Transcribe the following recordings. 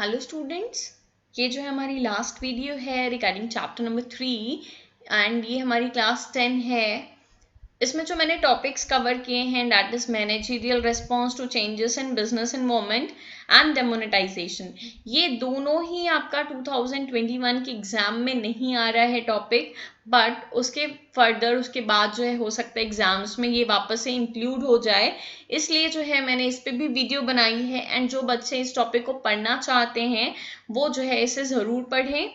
Hello students, ये जो है हमारी लास्ट वीडियो है रिगार्डिंग चैप्टर नंबर 3 एंड ये हमारी क्लास 10 है। इसमें जो मैंने टॉपिक्स कवर किए हैं that is managerial response to changes in business environment and demonetisation. ये दोनों ही आपका 2021 के एग्जाम में नहीं आ रहा है टॉपिक, बट उसके फर्दर उसके बाद जो है हो सकता है एग्जाम्स में ये वापस से इंक्लूड हो जाए, इसलिए जो है मैंने इस पे भी वीडियो बनाई है। एंड जो बच्चे इस टॉपिक को पढ़ना चाहते हैं वो जो है इसे ज़रूर पढ़ें।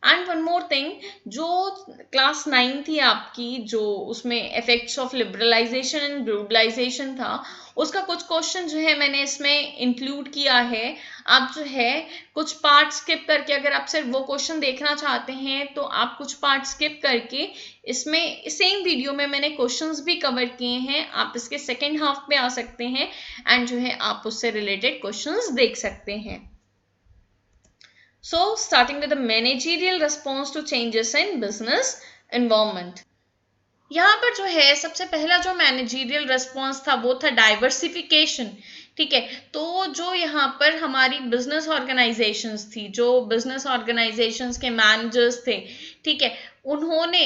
एंड वन मोर थिंग, जो क्लास 9 थी आपकी, जो उसमें effects of liberalisation and globalisation था, उसका कुछ क्वेश्चन जो है मैंने इसमें इंक्लूड किया है। आप जो है कुछ पार्ट स्किप करके, अगर आप सिर्फ वो क्वेश्चन देखना चाहते हैं तो आप कुछ पार्ट स्किप करके इसमें सेम वीडियो में मैंने क्वेश्चंस भी कवर किए हैं, आप इसके सेकेंड हाफ पे आ सकते हैं एंड जो है आप उससे रिलेटेड क्वेश्चंस देख सकते हैं। So, starting with the managerial response to changes in business environment. यहाँ पर जो है सबसे पहला जो मैनेजरियल रिस्पॉन्स था वो था डाइवर्सिफिकेशन। ठीक है, तो जो यहाँ पर हमारी बिजनेस ऑर्गेनाइजेशंस थी, जो बिजनेस ऑर्गेनाइजेशंस के मैनेजर्स थे, ठीक है, उन्होंने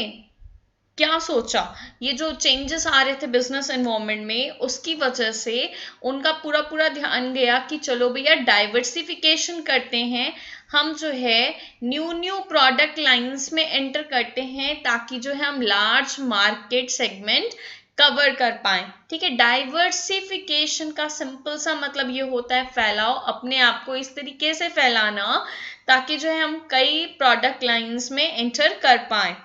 क्या सोचा, ये जो चेंजेस आ रहे थे बिजनेस एनवायरनमेंट में, उसकी वजह से उनका पूरा ध्यान गया कि चलो भैया डाइवर्सिफिकेशन करते हैं, हम जो है न्यू प्रोडक्ट लाइंस में एंटर करते हैं ताकि जो है हम लार्ज मार्केट सेगमेंट कवर कर पाए। ठीक है, डाइवर्सिफिकेशन का सिंपल सा मतलब ये होता है फैलाओ, अपने आप को इस तरीके से फैलाना ताकि जो है हम कई प्रोडक्ट लाइंस में एंटर कर पाए।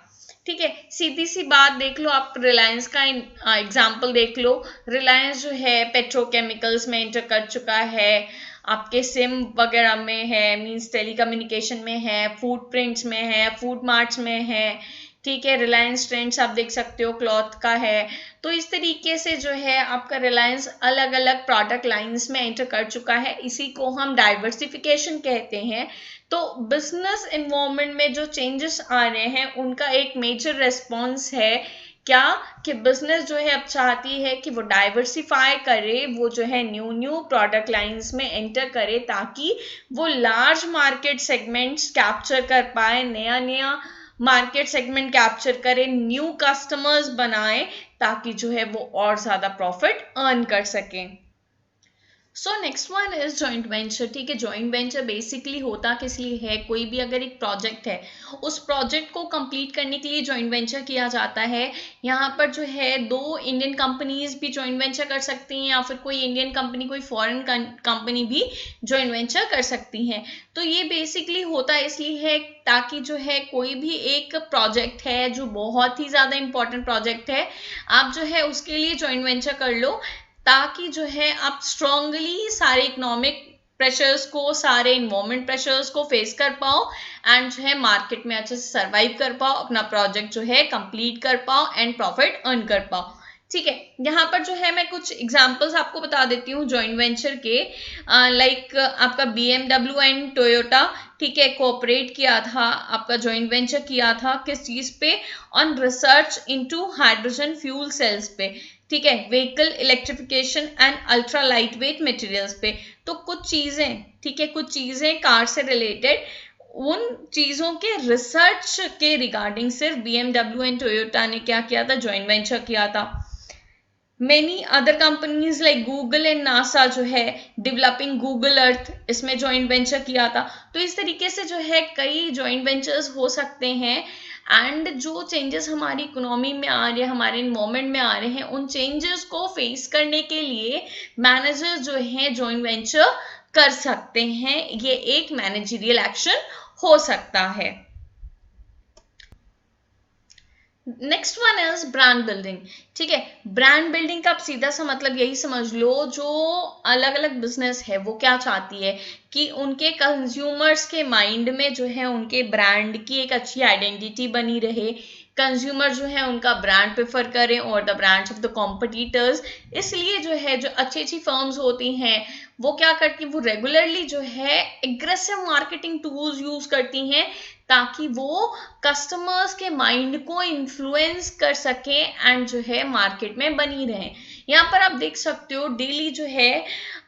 ठीक है, सीधी सी बात देख लो, आप रिलायंस का एग्जाम्पल देख लो। रिलायंस जो है पेट्रोकेमिकल्स में एंटर कर चुका है, आपके सिम वगैरह में है, मींस टेलीकम्युनिकेशन में है, फूड प्रिंट्स में है, फूड मार्ट्स में है। ठीक है, रिलायंस ट्रेंड्स आप देख सकते हो क्लॉथ का है। तो इस तरीके से जो है आपका रिलायंस अलग अलग प्रोडक्ट लाइंस में एंटर कर चुका है, इसी को हम डाइवर्सिफिकेशन कहते हैं। तो बिजनेस एनवायरनमेंट में जो चेंजेस आ रहे हैं उनका एक मेजर रेस्पॉन्स है क्या, कि बिजनेस जो है अब चाहती है कि वो डाइवर्सिफाई करे, वो जो है न्यू प्रोडक्ट लाइंस में एंटर करे ताकि वो लार्ज मार्केट सेगमेंट्स कैप्चर कर पाए, नया मार्केट सेगमेंट कैप्चर करे, न्यू कस्टमर्स बनाए ताकि जो है वो और ज्यादा प्रॉफिट अर्न कर सके। So next one is joint venture. ठीक है, जॉइंट वेंचर बेसिकली होता किस लिए है, कोई भी अगर एक प्रोजेक्ट है उस प्रोजेक्ट को कंप्लीट करने के लिए जॉइंट वेंचर किया जाता है। यहाँ पर जो है दो इंडियन कंपनीज भी जॉइंट वेंचर कर सकती हैं या फिर कोई इंडियन कंपनी कोई फॉरेन कंपनी भी जॉइंट वेंचर कर सकती हैं। तो ये बेसिकली होता इसलिए है ताकि जो है कोई भी एक प्रोजेक्ट है जो बहुत ही ज़्यादा इंपॉर्टेंट प्रोजेक्ट है, आप जो है उसके लिए जॉइंट वेंचर कर लो ताकि जो है आप स्ट्रांगली सारे इकोनॉमिक प्रेशर्स को, सारे इन्वायरमेंट प्रेशर्स को फेस कर पाओ एंड जो है मार्केट में अच्छे से सर्वाइव कर पाओ, अपना प्रोजेक्ट जो है कंप्लीट कर पाओ एंड प्रॉफिट अर्न कर पाओ। ठीक है, यहाँ पर जो है मैं कुछ एग्जांपल्स आपको बता देती हूँ जॉइंट वेंचर के। लाइक आपका BMW एंड टोयोटा, ठीक है, कोऑपरेट किया था, आपका जॉइंट वेंचर किया था किस चीज पे, on research into hydrogen fuel cells पे। ठीक है, vehicle electrification and ultra light weight materials पे। तो कुछ चीजें, ठीक है, कुछ चीजें कार से रिलेटेड, उन चीजों के रिसर्च के रिगार्डिंग सिर्फ BMW एंड टोयोटा ने क्या किया था, जॉइंट वेंचर किया था। Many other companies like Google and NASA जो है डेवलपिंग गूगल अर्थ, इसमें जॉइंट वेंचर किया था। तो इस तरीके से जो है कई जॉइंट वेंचर्स हो सकते हैं एंड जो चेंजेस हमारी इकोनॉमी में आ रहे हैं, हमारे इन्वायरमेंट में आ रहे हैं, उन चेंजेस को फेस करने के लिए मैनेजर्स जो हैं जॉइंट वेंचर कर सकते हैं। ये एक मैनेजरियल एक्शन हो सकता है। Next one is brand building. ठीक है, ब्रांड बिल्डिंग का आप सीधा सा मतलब यही समझ लो, जो अलग अलग बिजनेस है वो क्या चाहती है कि उनके कंज्यूमर्स के माइंड में जो है उनके ब्रांड की एक अच्छी आइडेंटिटी बनी रहे, कंज्यूमर जो है उनका ब्रांड प्रेफर करें और the brands of the competitors. इसलिए जो है जो अच्छी फर्म्स होती हैं वो क्या करती हैं, वो रेगुलरली जो है एग्रेसिव मार्केटिंग टूल्स यूज करती हैं ताकि वो कस्टमर्स के माइंड को इन्फ्लुएंस कर सके एंड जो है मार्केट में बनी रहे। यहाँ पर आप देख सकते हो डेली जो है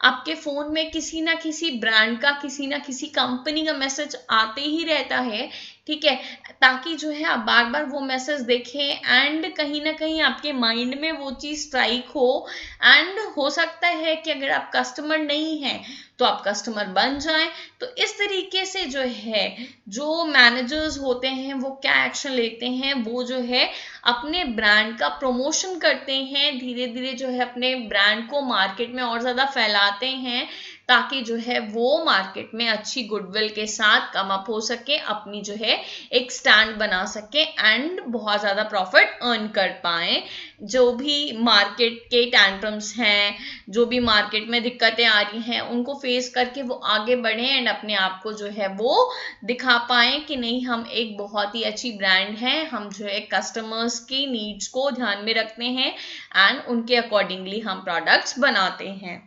आपके फोन में किसी ना किसी ब्रांड का, किसी ना किसी कंपनी का मैसेज आते ही रहता है, ठीक है, ताकि जो है आप बार बार वो मैसेज देखें एंड कहीं ना कहीं आपके माइंड में वो चीज स्ट्राइक हो। एंड हो सकता है कि अगर आप कस्टमर नहीं हैं तो आप कस्टमर बन जाएं। तो इस तरीके से जो है, जो मैनेजर्स होते हैं वो क्या एक्शन लेते हैं, वो जो है अपने ब्रांड का प्रमोशन करते हैं, धीरे धीरे जो है अपने ब्रांड को मार्केट में और ज्यादा फैलाते हैं, ताकि जो है वो मार्केट में अच्छी गुडविल के साथ कम अप हो सके, अपनी जो है एक स्टैंड बना सके एंड बहुत ज्यादा प्रॉफिट अर्न कर पाए। जो भी मार्केट के टैंट्रम्स हैं, जो भी मार्केट में दिक्कतें आ रही हैं, उनको फेस करके वो आगे बढ़े एंड अपने आप को जो है वो दिखा पाए कि नहीं, हम एक बहुत ही अच्छी ब्रांड है, हम जो है कस्टमर्स की नीड्स को ध्यान में रखते हैं एंड उनके अकॉर्डिंगली हम प्रोडक्ट्स बनाते हैं।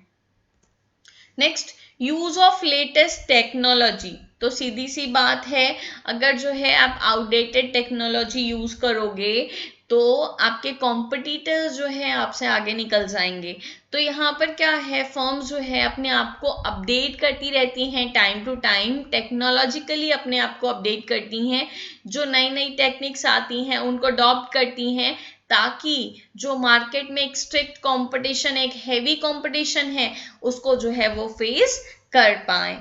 Next, use of latest technology. तो सीधी सी बात है, अगर जो है आप आउटडेटेड टेक्नोलॉजी यूज करोगे तो आपके कॉम्पिटिटर्स जो है आपसे आगे निकल जाएंगे। तो यहाँ पर क्या है, फर्म्स जो है अपने आप को अपडेट करती रहती हैं, टाइम टू टाइम टेक्नोलॉजिकली अपने आप को अपडेट करती हैं, जो नई नई टेक्निक्स आती हैं उनको अडॉप्ट करती हैं, ताकि जो मार्केट में एक स्ट्रिक्ट कंपटीशन, एक हैवी कंपटीशन है, उसको जो है वो फेस कर पाए।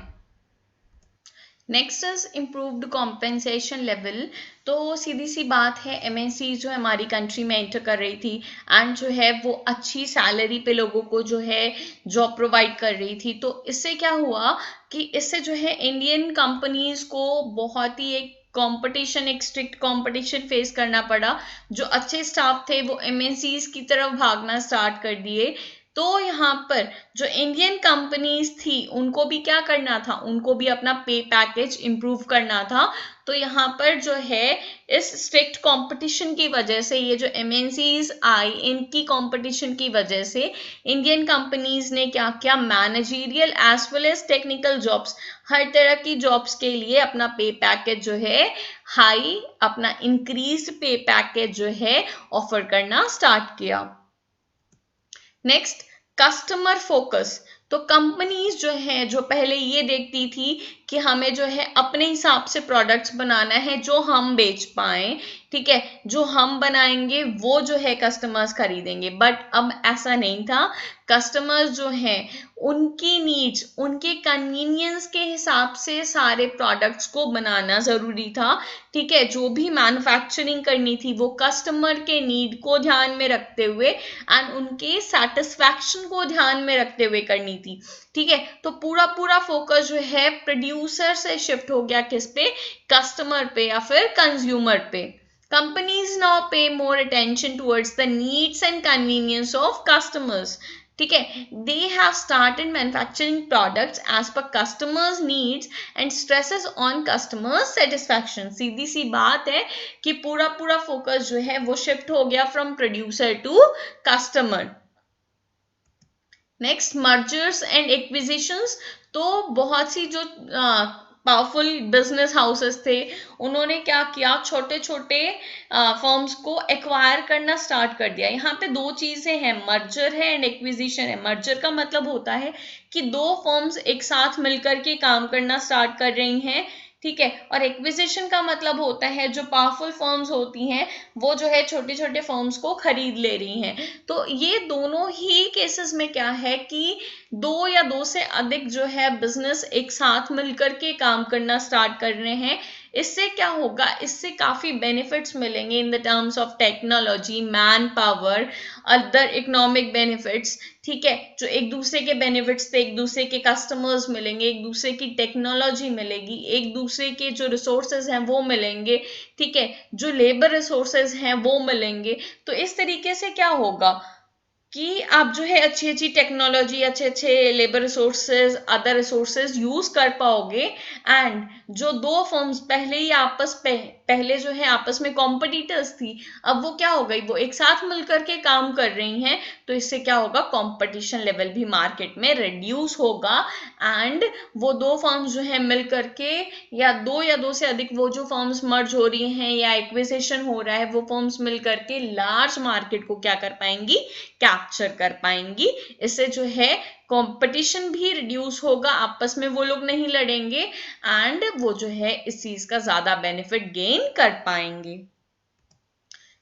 Next is improved compensation level. तो सीधी सी बात है, एमएनसी जो हमारी कंट्री में एंटर कर रही थी एंड जो है वो अच्छी सैलरी पे लोगों को जो है जॉब प्रोवाइड कर रही थी। तो इससे क्या हुआ कि इससे जो है इंडियन कंपनीज को बहुत ही एक कंपटीशन, एक स्ट्रिक्ट कंपटीशन फेस करना पड़ा। जो अच्छे स्टाफ थे वो एमएनसीज की तरफ भागना स्टार्ट कर दिए। तो यहाँ पर जो इंडियन कंपनीज थी उनको भी क्या करना था, उनको भी अपना पे पैकेज इंप्रूव करना था। तो यहाँ पर जो है इस स्ट्रिक्ट कंपटीशन की वजह से, ये जो एमएनसीज आई इनकी कंपटीशन की वजह से इंडियन कंपनीज ने क्या किया, managerial as well as technical jobs, हर तरह की जॉब्स के लिए अपना पे पैकेज जो है हाई, अपना इंक्रीज पे पैकेज जो है ऑफर करना स्टार्ट किया। Next, customer focus. तो कंपनीज जो है, जो पहले ये देखती थी कि हमें जो है अपने हिसाब से प्रोडक्ट्स बनाना है जो हम बेच पाए, ठीक है, जो हम बनाएंगे वो जो है कस्टमर्स खरीदेंगे, बट अब ऐसा नहीं था। कस्टमर्स जो हैं उनकी नीड्स, उनके कन्वीनियंस के हिसाब से सारे प्रोडक्ट्स को बनाना जरूरी था, ठीक है। जो भी मैन्युफैक्चरिंग करनी थी वो कस्टमर के नीड को ध्यान में रखते हुए एंड उनके सेटिस्फैक्शन को ध्यान में रखते हुए करनी थी, ठीक है। तो पूरा पूरा फोकस जो है प्रोड्यूसर से शिफ्ट हो गया किस पे, कस्टमर पे या फिर कंज्यूमर पे। Companies now pay more attention towards the needs and convenience of customers, ठीक है। They have started manufacturing products as per customers needs and stresses on customers satisfaction. सीधी सी बात है कि पूरा पूरा फोकस जो है वो शिफ्ट हो गया from producer to customer. Next, mergers and acquisitions. तो बहुत सी जो पावरफुल बिजनेस हाउसेस थे उन्होंने क्या किया, छोटे छोटे फर्म्स को एक्वायर करना स्टार्ट कर दिया। यहाँ पे दो चीजें हैं, मर्जर है एंड एक्विजिशन है। मर्जर का मतलब होता है कि दो फर्म्स एक साथ मिलकर के काम करना स्टार्ट कर रही हैं, ठीक है। और एक्विजिशन का मतलब होता है जो पावरफुल फर्म्स होती हैं वो जो है छोटे छोटे फर्म्स को खरीद ले रही हैं। तो ये दोनों ही केसेस में क्या है कि दो या दो से अधिक जो है बिजनेस एक साथ मिलकर के काम करना स्टार्ट कर रहे हैं। इससे क्या होगा, इससे काफी बेनिफिट्स मिलेंगे in the terms of technology, man power, other economic benefits, ठीक है। जो एक दूसरे के बेनिफिट्स थे, एक दूसरे के कस्टमर्स मिलेंगे, एक दूसरे की टेक्नोलॉजी मिलेगी, एक दूसरे के जो रिसोर्सेज हैं वो मिलेंगे, ठीक है, जो लेबर रिसोर्सेज हैं वो मिलेंगे। तो इस तरीके से क्या होगा कि आप जो है अच्छी अच्छी टेक्नोलॉजी, अच्छे अच्छे labour resources, other resources use कर पाओगे एंड जो दो फर्म्स पहले ही पहले जो है आपस में कॉम्पिटिटर्स थी, अब वो क्या हो गई, वो एक साथ मिलकर के काम कर रही हैं। तो इससे क्या होगा, कंपटीशन लेवल भी मार्केट में रिड्यूस होगा एंड वो दो फर्म्स जो है मिलकर के, या दो से अधिक वो जो फर्म्स मर्ज हो रही हैं या एक्विजिशन हो रहा है, वो फर्म्स मिलकर के लार्ज मार्केट को क्या कर पाएंगी, कैप्चर कर पाएंगी। इससे जो है कंपटीशन भी रिड्यूस होगा, आपस में वो लोग नहीं लड़ेंगे एंड वो जो है इस चीज का ज्यादा बेनिफिट गेन कर पाएंगे।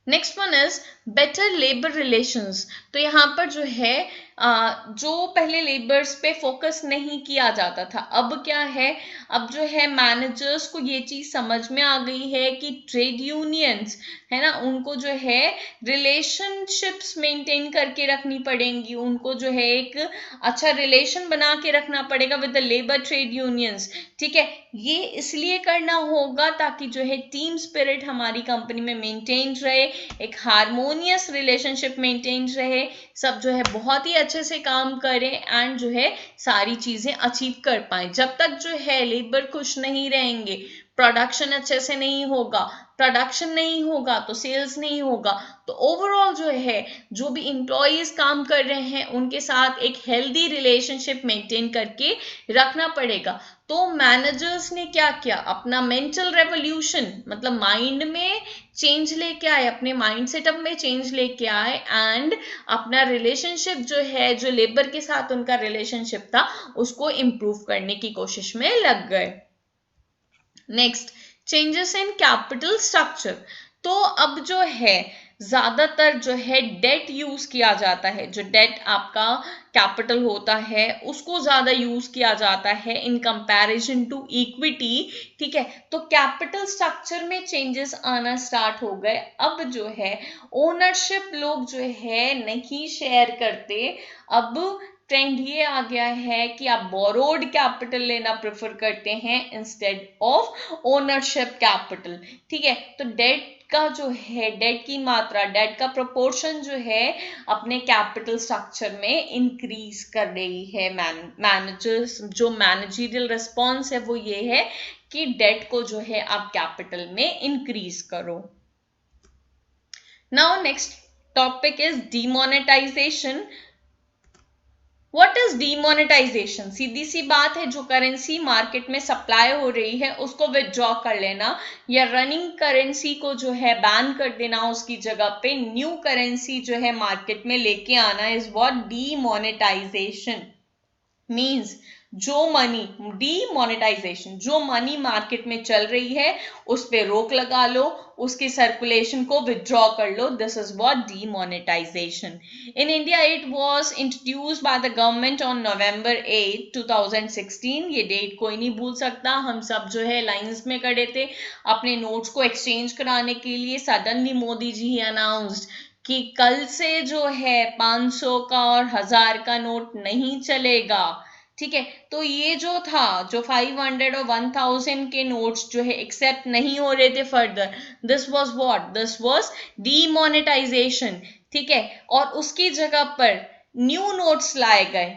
Next one is better labour relations. तो यहाँ पर जो है जो पहले लेबर्स पे फोकस नहीं किया जाता था, अब क्या है, अब जो है मैनेजर्स को ये चीज समझ में आ गई है कि ट्रेड यूनियंस है ना, उनको जो है रिलेशनशिप्स मेंटेन करके रखनी पड़ेंगी, उनको जो है एक अच्छा रिलेशन बना के रखना पड़ेगा with the labour trade unions. ठीक है, ये इसलिए करना होगा ताकि जो है टीम स्पिरिट हमारी कंपनी में मेंटेन रहे, एक हार्मोनियस रिलेशनशिप मेंटेन रहे, सब जो है बहुत ही अच्छे से काम करें एंड जो है सारी चीजें अचीव कर पाए। जब तक जो है लेबर खुश नहीं रहेंगे, प्रोडक्शन अच्छे से नहीं होगा, प्रोडक्शन नहीं होगा तो सेल्स नहीं होगा, तो ओवरऑल जो है जो भी इंप्लॉयज काम कर रहे हैं उनके साथ एक हेल्दी रिलेशनशिप मेंटेन करके रखना पड़ेगा। तो मैनेजर्स ने क्या किया, अपना मेंटल रेवोल्यूशन मतलब माइंड में चेंज लेके आए, अपने माइंड सेटअप में चेंज लेके आए एंड अपना रिलेशनशिप जो है, जो लेबर के साथ उनका रिलेशनशिप था, उसको इम्प्रूव करने की कोशिश में लग गए। Next, changes in capital structure. तो अब जो है ज्यादातर जो है डेट यूज किया जाता है, जो डेट आपका कैपिटल होता है उसको ज्यादा यूज किया जाता है इन कंपैरिजन टू इक्विटी। ठीक है, तो कैपिटल स्ट्रक्चर में चेंजेस आना स्टार्ट हो गए। अब जो है ओनरशिप लोग जो है नहीं शेयर करते, अब ट्रेंड ये आ गया है कि आप बोरोड कैपिटल लेना प्रेफर करते हैं इंस्टेड ऑफ ओनरशिप कैपिटल। ठीक है, तो डेट का जो है, डेट की मात्रा, डेट का प्रोपोर्शन जो है अपने कैपिटल स्ट्रक्चर में इंक्रीज कर रही है। मैनेजर्स जो मैनेजरियल रिस्पॉन्स है वो ये है कि डेट को जो है आप कैपिटल में इंक्रीज करो। Now next topic is demonetisation. What is demonetisation? सीधी सी बात है, जो करेंसी मार्केट में सप्लाई हो रही है उसको विथड्रॉ कर लेना, या रनिंग करेंसी को जो है बैन कर देना, उसकी जगह पे न्यू करेंसी जो है मार्केट में लेके आना इज व्हाट डीमोनेटाइजेशन मीन्स। जो मनी, डीमोनेटाइजेशन, जो मनी मार्केट में चल रही है उस पे रोक लगा लो, उसकी सर्कुलेशन को विथड्रॉ कर लो, this is what demonetisation. In India it was introduced by the government on November 8, 2016। ये डेट कोई नहीं भूल सकता, हम सब जो है लाइंस में खड़े थे अपने नोट्स को एक्सचेंज कराने के लिए। सडनली मोदी जी ही अनाउंस्ड कि कल से जो है 500 का और 1000 का नोट नहीं चलेगा। ठीक है, तो ये जो था, जो 500 और 1000 के नोट्स जो है एक्सेप्ट नहीं हो रहे थे further, this was what, this was demonetisation. ठीक है, और उसकी जगह पर न्यू नोट्स लाए गए।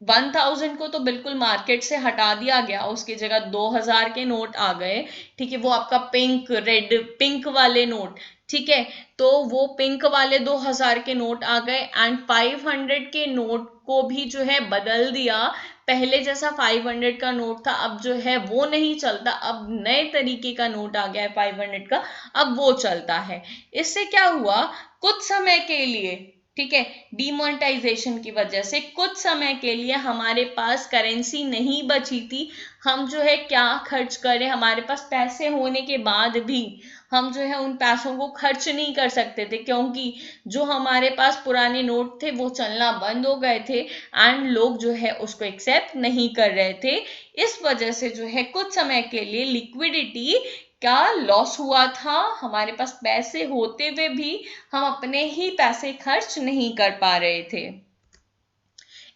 1000 को तो बिल्कुल मार्केट से हटा दिया गया, उसकी जगह 2000 के नोट आ गए। ठीक है, वो आपका पिंक, रेड, पिंक वाले नोट। ठीक है, तो वो पिंक वाले 2000 के नोट आ गए एंड 500 के नोट को भी जो है बदल दिया। पहले जैसा 500 का नोट था अब जो है वो नहीं चलता, अब नए तरीके का नोट आ गया है 500 का, अब वो चलता है। इससे क्या हुआ, कुछ समय के लिए, ठीक है, डिमोनेटाइजेशन की वजह से कुछ समय के लिए हमारे पास करेंसी नहीं बची थी। हम जो है क्या खर्च करें, हमारे पास पैसे होने के बाद भी हम जो है उन पैसों को खर्च नहीं कर सकते थे, क्योंकि जो हमारे पास पुराने नोट थे वो चलना बंद हो गए थे एंड लोग जो है उसको एक्सेप्ट नहीं कर रहे थे। इस वजह से जो है कुछ समय के लिए लिक्विडिटी का लॉस हुआ था, हमारे पास पैसे होते हुए भी हम अपने ही पैसे खर्च नहीं कर पा रहे थे।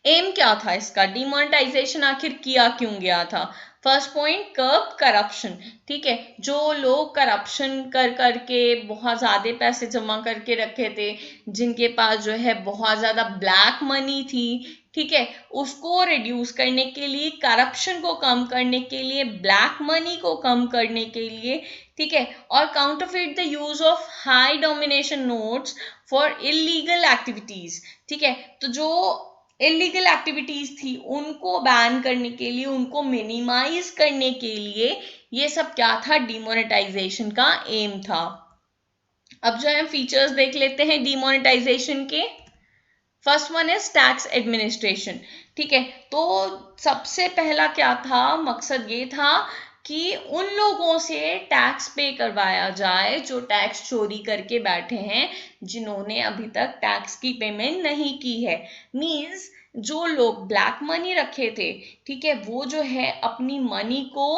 एम क्या था इसका, डिमोनेटाइजेशन आखिर किया क्यों गया था? First point, curb corruption. ठीक है, जो लोग करप्शन कर करके बहुत ज्यादा पैसे जमा करके रखे थे, जिनके पास जो है बहुत ज्यादा ब्लैक मनी थी, ठीक है, उसको रिड्यूस करने के लिए, करप्शन को कम करने के लिए, ब्लैक मनी को कम करने के लिए, ठीक है, और counterfeit the use of high domination notes for illegal activities. ठीक है, तो जो इलीगल एक्टिविटीज थी उनको बैन करने के लिए, उनको मिनिमाइज करने के लिए, ये सब क्या था, डिमोनेटाइजेशन का एम था। अब जो है फीचर्स देख लेते हैं डिमोनेटाइजेशन के। First one is tax administration. ठीक है, तो सबसे पहला क्या था, मकसद ये था कि उन लोगों से टैक्स पे करवाया जाए जो टैक्स चोरी करके बैठे हैं, जिन्होंने अभी तक टैक्स की पेमेंट नहीं की है। मींस जो लोग ब्लैक मनी रखे थे, ठीक है, वो जो है अपनी मनी को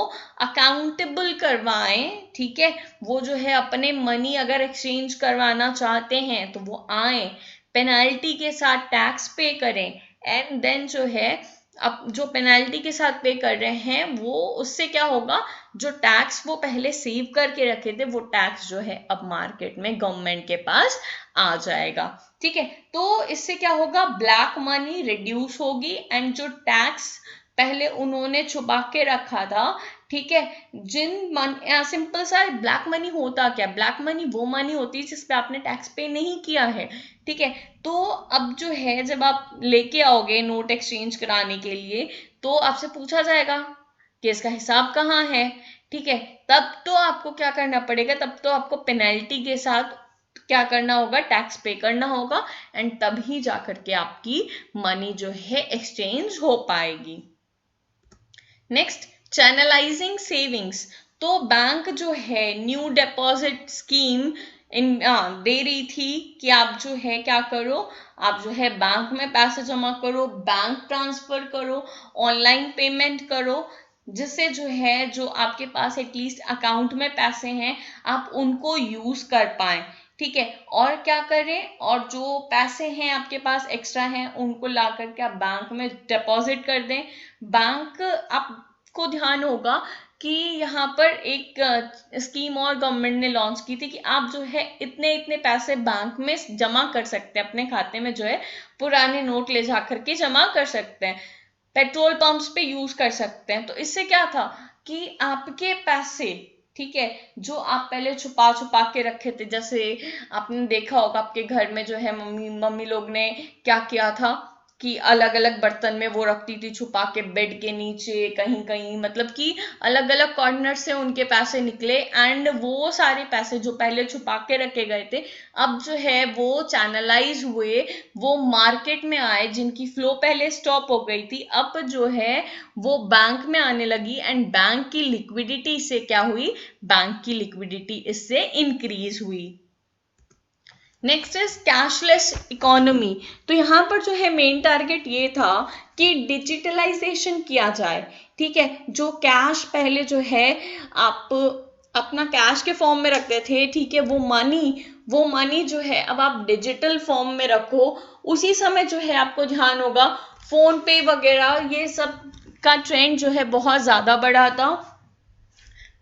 अकाउंटेबल करवाएं। ठीक है, वो जो है अपने मनी अगर एक्सचेंज करवाना चाहते हैं तो वो आए, पेनल्टी के साथ टैक्स पे करें, एंड देन जो है अब जो पेनल्टी के साथ पे कर रहे हैं वो उससे क्या होगा, जो टैक्स वो पहले सेव करके रखे थे वो टैक्स जो है अब मार्केट में गवर्नमेंट के पास आ जाएगा। ठीक है, तो इससे क्या होगा, ब्लैक मनी रिड्यूस होगी, एंड जो टैक्स पहले उन्होंने छुपा के रखा था, ठीक है, सिंपल सा ब्लैक मनी होता क्या, ब्लैक मनी वो मनी होती है जिसपे आपने टैक्स पे नहीं किया है। ठीक है, तो अब जो है जब आप लेके आओगे नोट एक्सचेंज कराने के लिए, तो आपसे पूछा जाएगा कि इसका हिसाब कहाँ है। ठीक है, तब तो आपको क्या करना पड़ेगा, तब तो आपको पेनल्टी के साथ क्या करना होगा, टैक्स पे करना होगा, एंड तभी जाकर के आपकी मनी जो है एक्सचेंज हो पाएगी। Next, channelising savings. तो बैंक जो है न्यू डिपॉजिट स्कीम दे रही थी कि आप जो है क्या करो, आप जो है बैंक में पैसे जमा करो, बैंक ट्रांसफर करो, ऑनलाइन पेमेंट करो, जिससे जो है जो आपके पास एटलीस्ट अकाउंट में पैसे हैं आप उनको यूज कर पाएं। ठीक है, और क्या करें, और जो पैसे हैं आपके पास एक्स्ट्रा हैं उनको ला करके आप बैंक में डिपॉजिट कर दें। बैंक, आपको ध्यान होगा कि यहाँ पर एक स्कीम और गवर्नमेंट ने लॉन्च की थी कि आप जो है इतने इतने पैसे बैंक में जमा कर सकते हैं, अपने खाते में जो है पुराने नोट ले जा करके जमा कर सकते हैं, पेट्रोल पंप्स पे यूज कर सकते हैं। तो इससे क्या था कि आपके पैसे, ठीक है, जो आप पहले छुपा छुपा के रखे थे, जैसे आपने देखा होगा आपके घर में जो है मम्मी मम्मी लोग ने क्या किया था कि अलग अलग बर्तन में वो रखती थी छुपा के, बेड के नीचे कहीं कहीं, मतलब कि अलग अलग कॉर्नर से उनके पैसे निकले, एंड वो सारे पैसे जो पहले छुपा के रखे गए थे अब जो है वो चैनलाइज हुए, वो मार्केट में आए, जिनकी फ्लो पहले स्टॉप हो गई थी अब जो है वो बैंक में आने लगी, एंड बैंक की लिक्विडिटी से क्या हुई, बैंक की लिक्विडिटी इससे इंक्रीज हुई। Next is cashless economy. तो यहाँ पर जो है मेन टारगेट ये था कि डिजिटलाइजेशन किया जाए। ठीक है, जो कैश पहले जो है आप अपना कैश के फॉर्म में रखते थे, ठीक है, वो मनी जो है अब आप डिजिटल फॉर्म में रखो। उसी समय जो है आपको ध्यान होगा फोन पे वगैरह ये सब का ट्रेंड जो है बहुत ज्यादा बढ़ा था,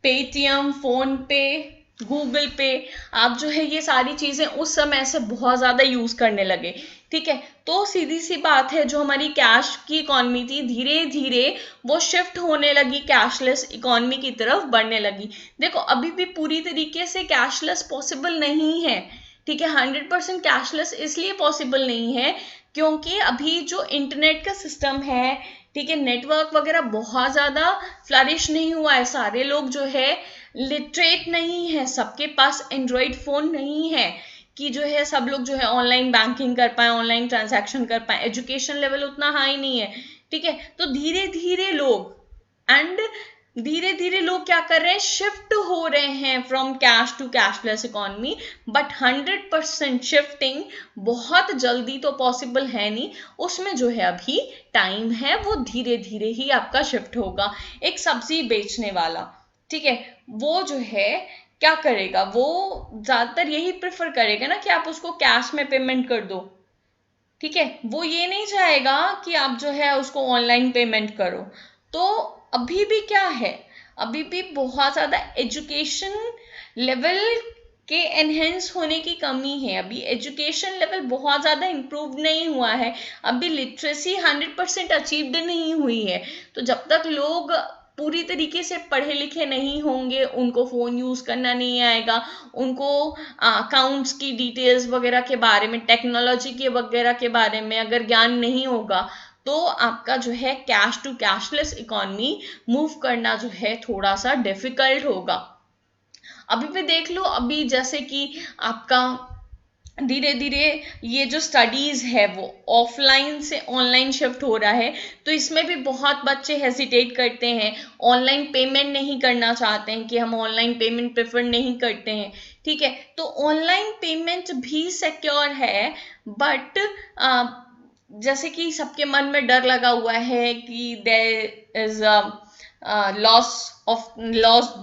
पेटीएम, फोन पे, गूगल पे, आप जो है ये सारी चीजें उस समय से बहुत ज्यादा यूज करने लगे। ठीक है, तो सीधी सी बात है जो हमारी कैश की इकॉनमी थी धीरे धीरे वो शिफ्ट होने लगी, कैशलेस इकॉनमी की तरफ बढ़ने लगी। देखो अभी भी पूरी तरीके से कैशलेस पॉसिबल नहीं है। ठीक है, 100% कैशलेस इसलिए पॉसिबल नहीं है क्योंकि अभी जो इंटरनेट का सिस्टम है, ठीक है, नेटवर्क वगैरह बहुत ज्यादा फ्लरिश नहीं हुआ है, सारे लोग जो है लिटरेट नहीं है, सबके पास एंड्रॉइड फोन नहीं है कि जो है सब लोग जो है ऑनलाइन बैंकिंग कर पाए, ऑनलाइन ट्रांजैक्शन कर पाए, एजुकेशन लेवल उतना हाई नहीं है। ठीक है, तो धीरे धीरे लोग क्या कर रहे हैं, शिफ्ट हो रहे हैं from cash to cashless economy, but 100% shifting बहुत जल्दी तो पॉसिबल है नहीं, उसमें जो है अभी टाइम है, वो धीरे धीरे ही आपका शिफ्ट होगा। एक सब्जी बेचने वाला, ठीक है, वो जो है क्या करेगा, वो ज्यादातर यही प्रेफर करेगा ना कि आप उसको कैश में पेमेंट कर दो। ठीक है, वो ये नहीं चाहेगा कि आप जो है उसको ऑनलाइन पेमेंट करो। तो अभी भी क्या है, अभी भी बहुत ज्यादा एजुकेशन लेवल के एनहेंस होने की कमी है, अभी एजुकेशन लेवल बहुत ज्यादा इंप्रूव नहीं हुआ है, अभी लिटरेसी 100% अचीव्ड नहीं हुई है। तो जब तक लोग पूरी तरीके से पढ़े लिखे नहीं होंगे, उनको फोन यूज करना नहीं आएगा, उनको अकाउंट्स की डिटेल्स वगैरह के बारे में, टेक्नोलॉजी के वगैरह के बारे में अगर ज्ञान नहीं होगा, तो आपका जो है cash to cashless economy move करना जो है थोड़ा सा डिफिकल्ट होगा। अभी भी देख लो, अभी जैसे कि आपका धीरे धीरे ये जो स्टडीज है वो ऑफलाइन से ऑनलाइन शिफ्ट हो रहा है, तो इसमें भी बहुत बच्चे हेसिटेट करते हैं, ऑनलाइन पेमेंट नहीं करना चाहते हैं कि हम ऑनलाइन पेमेंट प्रेफर नहीं करते हैं। ठीक है, तो ऑनलाइन पेमेंट भी सिक्योर है, बट जैसे कि सबके मन में डर लगा हुआ है कि there is loss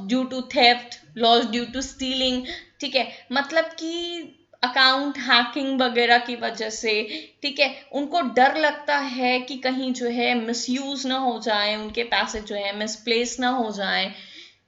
due to theft, loss due to stealing. ठीक है, मतलब कि अकाउंट हैकिंग वगैरह की वजह से, ठीक है, उनको डर लगता है कि कहीं जो है मिसयूज ना हो जाए, उनके पैसे जो है मिसप्लेस ना हो जाए।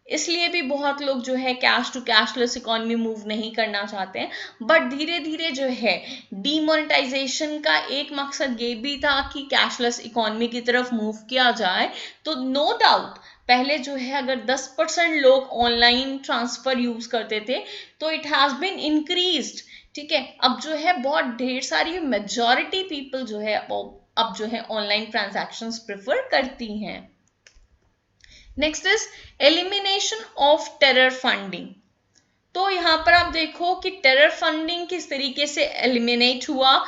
इसलिए भी बहुत लोग जो है cash to cashless economy move नहीं करना चाहते हैं। बट धीरे धीरे जो है डीमोनेटाइजेशन का एक मकसद ये भी था कि कैशलेस इकोनॉमी की तरफ मूव किया जाए। तो नो डाउट पहले जो है अगर 10% लोग ऑनलाइन ट्रांसफर यूज करते थे, तो इट हैज बीन इंक्रीज्ड। ठीक है, अब जो है बहुत ढेर सारी मेजॉरिटी पीपल जो है अब जो है ऑनलाइन ट्रांजैक्शंस प्रेफर करती हैं। Next is elimination of terror funding. तो यहां पर आप देखो कि टेरर फंडिंग किस तरीके से एलिमिनेट हुआ।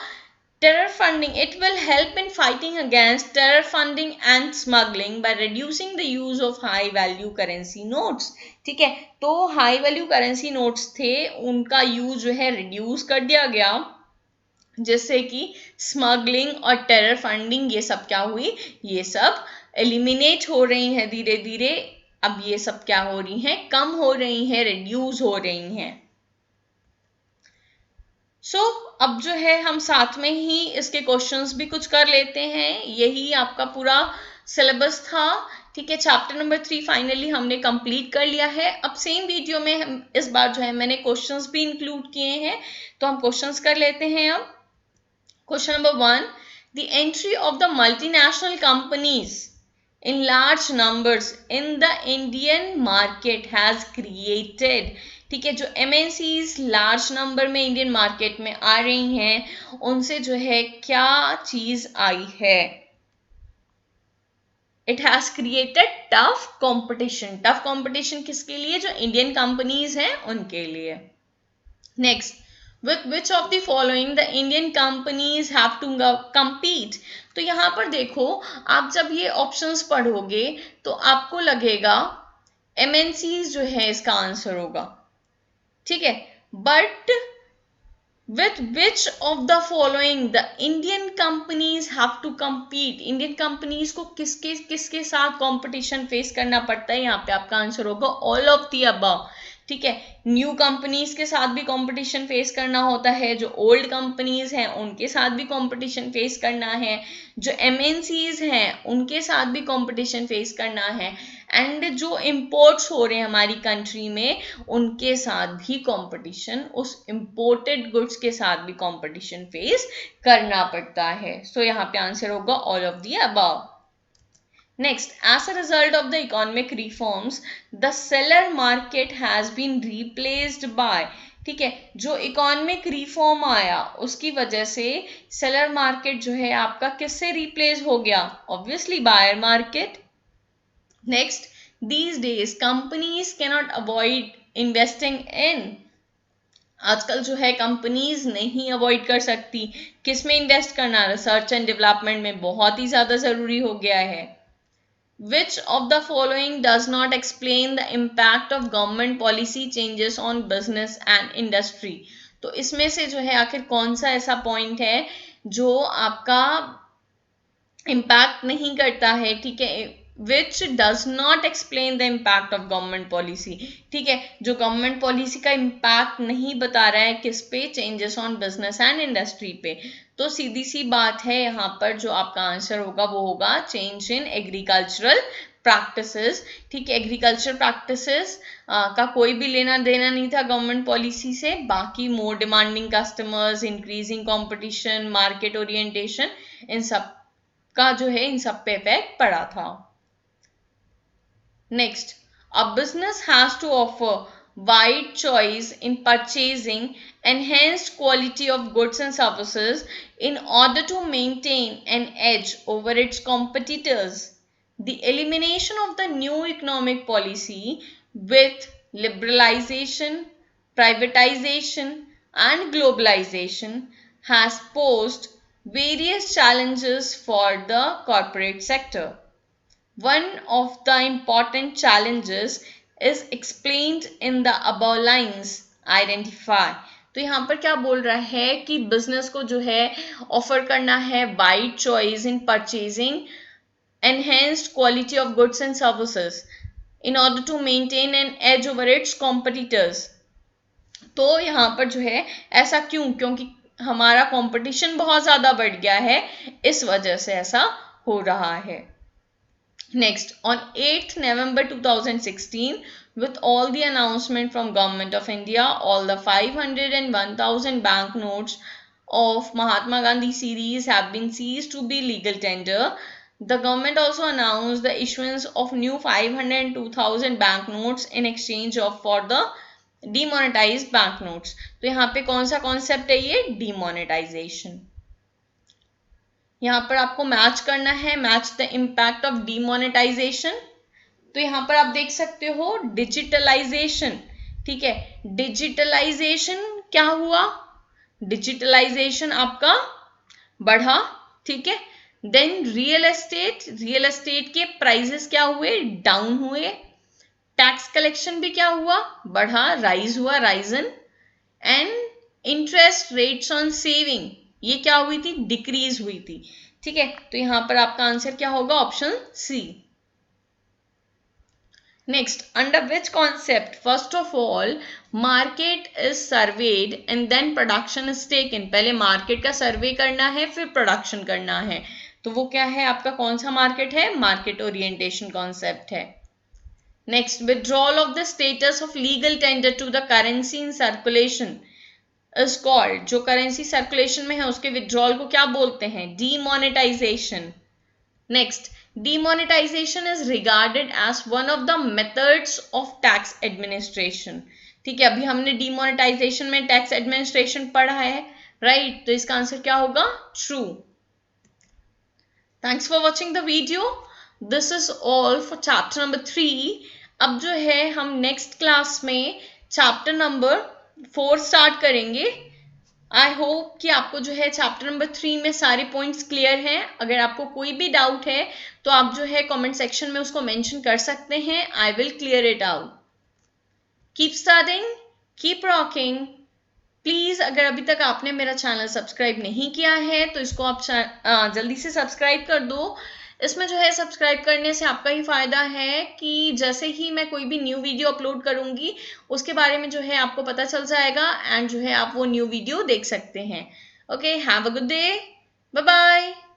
Terror funding, it will help in fighting against terror funding and smuggling by reducing the use of high value currency notes. ठीक है, तो हाई वैल्यू करेंसी नोट्स थे, उनका यूज जो है रिड्यूस कर दिया गया, जिससे कि स्मगलिंग और टेरर फंडिंग ये सब क्या हुई, ये सब एलिमिनेट हो रही है धीरे धीरे। अब ये सब क्या हो रही हैं, कम हो रही हैं, रिड्यूस हो रही हैं। सो अब जो है हम साथ में ही इसके क्वेश्चंस भी कुछ कर लेते हैं। यही आपका पूरा सिलेबस था। ठीक है, चैप्टर नंबर 3 फाइनली हमने कंप्लीट कर लिया है। अब सेम वीडियो में हम इस बार जो है मैंने क्वेश्चंस भी इंक्लूड किए हैं, तो हम क्वेश्चंस कर लेते हैं। अब Question number 1. The entry of the multinational companies in large numbers in the Indian market has created, ठीक है, जो MNCs लार्ज नंबर में इंडियन मार्केट में आ रही हैं, उनसे जो है क्या चीज आई है। It has created tough competition. Tough competition किसके लिए, जो इंडियन कंपनीज हैं उनके लिए। Next, with which of the following the Indian companies have to compete। तो यहां पर देखो, आप जब ये ऑप्शंस पढ़ोगे तो आपको लगेगा MNCs जो है इसका आंसर होगा। ठीक है, but with which of the following the Indian companies have to compete, Indian companies को किसके किसके साथ कंपटीशन फेस करना पड़ता है, यहाँ पे आपका आंसर होगा ऑल ऑफ द अबव। ठीक है, न्यू कंपनीज के साथ भी कंपटीशन फेस करना होता है, जो ओल्ड कंपनीज हैं उनके साथ भी कंपटीशन फेस करना है, जो MNCs हैं उनके साथ भी कंपटीशन फेस करना है, एंड जो इंपोर्ट्स हो रहे हैं हमारी कंट्री में उनके साथ भी कंपटीशन, उस इंपोर्टेड गुड्स के साथ भी कंपटीशन फेस करना पड़ता है। सो यहाँ पे आंसर होगा all of the above. Next, as a result of the economic reforms, the seller market has been replaced by, ठीक है, जो इकोनॉमिक रिफॉर्म आया उसकी वजह से सेलर मार्केट जो है आपका किससे रिप्लेस हो गया, obviously buyer market. Next, these days companies cannot avoid investing in, आजकल जो है कंपनीज नहीं अवॉइड कर सकती किसमें इन्वेस्ट करना, रिसर्च एंड डेवलपमेंट में बहुत ही ज्यादा जरूरी हो गया है। Which of the following does not explain the impact of government policy changes on business and industry। तो इसमें से जो है आखिर कौन सा ऐसा पॉइंट है जो आपका इम्पैक्ट नहीं करता है। ठीक है, which does not explain the impact of government policy। ठीक है, जो गवर्नमेंट पॉलिसी का इम्पैक्ट नहीं बता रहा है किस पे, changes on business and industry पे। तो सीधी सी बात है, यहाँ पर जो आपका आंसर होगा वो होगा चेंज इन एग्रीकल्चरल प्रैक्टिसेस। ठीक है, एग्रीकल्चर प्रैक्टिसेस का कोई भी लेना देना नहीं था गवर्नमेंट पॉलिसी से, बाकी more demanding customers, increasing competition, market orientation, इन सब का जो है इन सब पे इफेक्ट पड़ा था। Next, a business has to offer wide choice in purchasing enhanced quality of goods and services in order to maintain an edge over its competitors. The elimination of the new economic policy with liberalization, privatization, and globalization has posed various challenges for the corporate sector. One of the important challenges is explained in the above lines. Identify. तो यहाँ पर क्या बोल रहा है कि business को जो है ऑफर करना है wide choice in purchasing enhanced quality of goods and services in order to maintain an edge over its competitors. तो यहाँ पर जो है ऐसा क्यों? क्योंकि हमारा कंपटीशन बहुत ज़्यादा बढ़ गया है, इस वजह से ऐसा हो रहा है. Next, on 8th November 2016, with all the announcement from Government of India, all the 500 and 1000 banknotes of Mahatma Gandhi series have been seized to be legal tender. The government also announced the issuance of new 500 and 2000 banknotes in exchange of for the demonetized banknotes. तो यहाँ पे कौन सा concept है ये? Demonetisation. यहाँ पर आपको मैच करना है, match the impact of demonetisation. तो यहाँ पर आप देख सकते हो डिजिटलाइजेशन. ठीक है, डिजिटलाइजेशन क्या हुआ? डिजिटलाइजेशन आपका बढ़ा. ठीक है, देन रियल एस्टेट के प्राइसेस क्या हुए? डाउन हुए. टैक्स कलेक्शन भी क्या हुआ? बढ़ा, राइज हुआ, Ryzen. And interest rates on saving, ये क्या हुई थी? डिक्रीज हुई थी. ठीक है, तो यहां पर आपका आंसर क्या होगा? Option C. Next, under which concept first of all market is served and then production is taken. पहले मार्केट का सर्वे करना है, फिर प्रोडक्शन करना है. तो वो क्या है आपका? कौन सा मार्केट है? मार्केट ओरिएंटेशन कॉन्सेप्ट है. Next, withdrawal of the status of legal tender to the currency in circulation is called. जो करेंसी सर्कुलेशन में है उसके विड्रॉल को क्या बोलते हैं? Demonetisation. Next, demonetisation is regarded as one of the methods of tax administration. ठीक है, अभी हमने डीमोनेटाइजेशन में टैक्स एडमिनिस्ट्रेशन पढ़ा है, राइट? तो इसका आंसर क्या होगा? True. Thanks for watching the video. This is all for chapter number 3. अब जो है हम नेक्स्ट क्लास में चैप्टर नंबर 4 स्टार्ट करेंगे. आई होप कि आपको जो है चैप्टर नंबर 3 में सारे पॉइंट्स क्लियर हैं. अगर आपको कोई भी डाउट है तो आप जो है कमेंट सेक्शन में उसको मेंशन कर सकते हैं. I will clear it out. Keep studying, keep rocking. Please अगर अभी तक आपने मेरा चैनल सब्सक्राइब नहीं किया है तो इसको आप जल्दी से सब्सक्राइब कर दो. इसमें जो है सब्सक्राइब करने से आपका ही फायदा है कि जैसे ही मैं कोई भी न्यू वीडियो अपलोड करूंगी उसके बारे में जो है आपको पता चल जाएगा एंड जो है आप वो न्यू वीडियो देख सकते हैं. Okay, have a good day, bye bye.